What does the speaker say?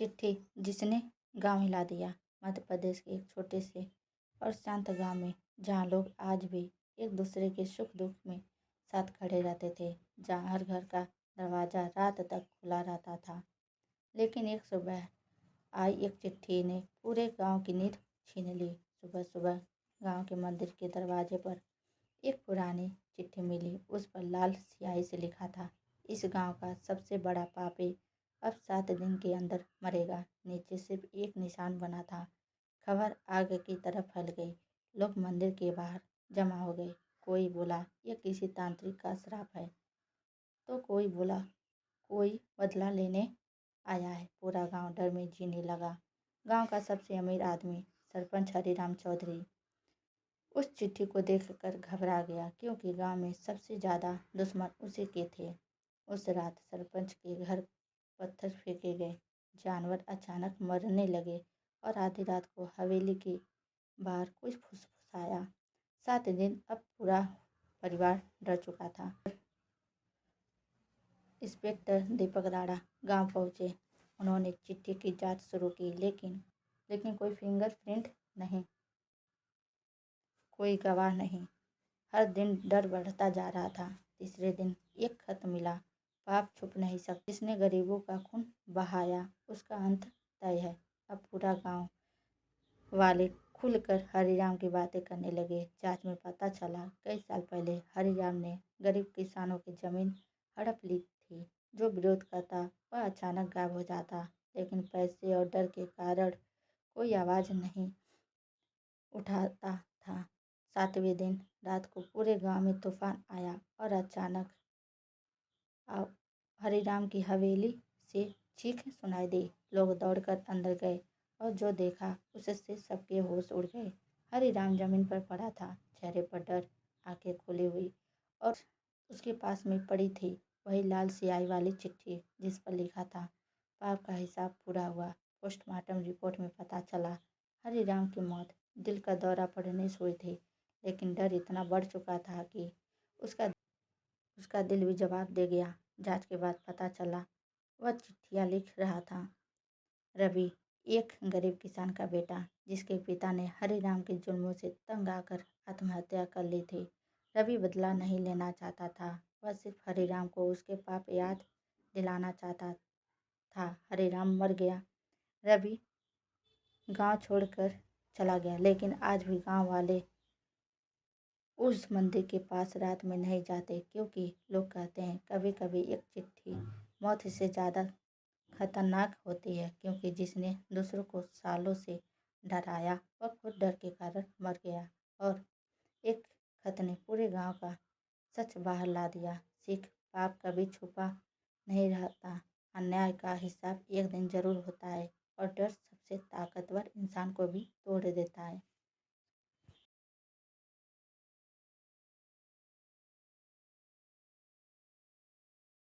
चिट्ठी जिसने गांव हिला दिया। मध्य प्रदेश के एक छोटे से और शांत गांव में, जहां लोग आज भी एक दूसरे के सुख दुख में साथ खड़े रहते थे, जहां हर घर का दरवाजा रात तक खुला रहता था। लेकिन एक सुबह आई एक चिट्ठी ने पूरे गांव की नींद छीन ली। सुबह सुबह गांव के मंदिर के दरवाजे पर एक पुरानी चिट्ठी मिली। उस पर लाल स्याही से लिखा था, इस गांव का सबसे बड़ा पापी अब 7 दिन के अंदर मरेगा। नीचे सिर्फ एक निशान बना था। खबर आग की तरह फैल गई। लोग मंदिर के बाहर जमा हो गए। कोई बोला यह किसी तांत्रिक का श्राप है, तो कोई बोला कोई बदला लेने आया है। पूरा गांव डर में जीने लगा। गांव का सबसे अमीर आदमी सरपंच हरिराम चौधरी उस चिट्ठी को देखकर घबरा गया, क्योंकि गांव में सबसे ज़्यादा दुश्मन उसी के थे। उस रात सरपंच के घर पत्थर फेंके गए, जानवर अचानक मरने लगे और आधी रात को हवेली के बाहर कुछ फुसफुसाया। 7 दिन अब पूरा परिवार डर चुका था। इंस्पेक्टर दीपक राणा गांव पहुंचे। उन्होंने चिट्ठी की जांच शुरू की, लेकिन कोई फिंगरप्रिंट नहीं, कोई गवाह नहीं। हर दिन डर बढ़ता जा रहा था। तीसरे दिन एक खत मिला, पाप छुप नहीं सकता, जिसने गरीबों का खून बहाया उसका अंत तय है। अब पूरा गांव वाले खुलकर हरिराम की बातें करने लगे। जांच में पता चला, कई साल पहले हरिराम ने गरीब किसानों की जमीन हड़प ली थी। जो विरोध करता वह अचानक गायब हो जाता, लेकिन पैसे और डर के कारण कोई आवाज़ नहीं उठाता था। 7वें दिन रात को पूरे गांव में तूफान आया और अचानक हरिराम की हवेली से चीख सुनाई दी। लोग दौड़कर अंदर गए और जो देखा उससे सबके होश उड़ गए। हरिराम जमीन पर पड़ा था, चेहरे पर डर, आंखें खुली हुई, और उसके पास में पड़ी थी वही लाल स्याही वाली चिट्ठी, जिस पर लिखा था, पाप का हिसाब पूरा हुआ। पोस्टमार्टम रिपोर्ट में पता चला, हरिराम की मौत दिल का दौरा पड़ने से हुई थी, लेकिन डर इतना बढ़ चुका था कि उसका दिल भी जवाब दे गया। जांच के बाद पता चला वह चिट्ठियाँ लिख रहा था रवि, एक गरीब किसान का बेटा, जिसके पिता ने हरिराम के जुल्मों से तंग आकर आत्महत्या कर ली थी। रवि बदला नहीं लेना चाहता था, वह सिर्फ हरिराम को उसके पाप याद दिलाना चाहता था। हरिराम मर गया, रवि गांव छोड़कर चला गया, लेकिन आज भी गांव वाले उस मंदिर के पास रात में नहीं जाते, क्योंकि लोग कहते हैं कभी कभी एक चिट्ठी मौत से ज़्यादा खतरनाक होती है, क्योंकि जिसने दूसरों को सालों से डराया वह खुद डर के कारण मर गया। और एक खत ने पूरे गांव का सच बाहर ला दिया। सीख, पाप कभी छुपा नहीं रहता, अन्याय का हिसाब एक दिन जरूर होता है, और डर सबसे ताकतवर इंसान को भी तोड़ देता है।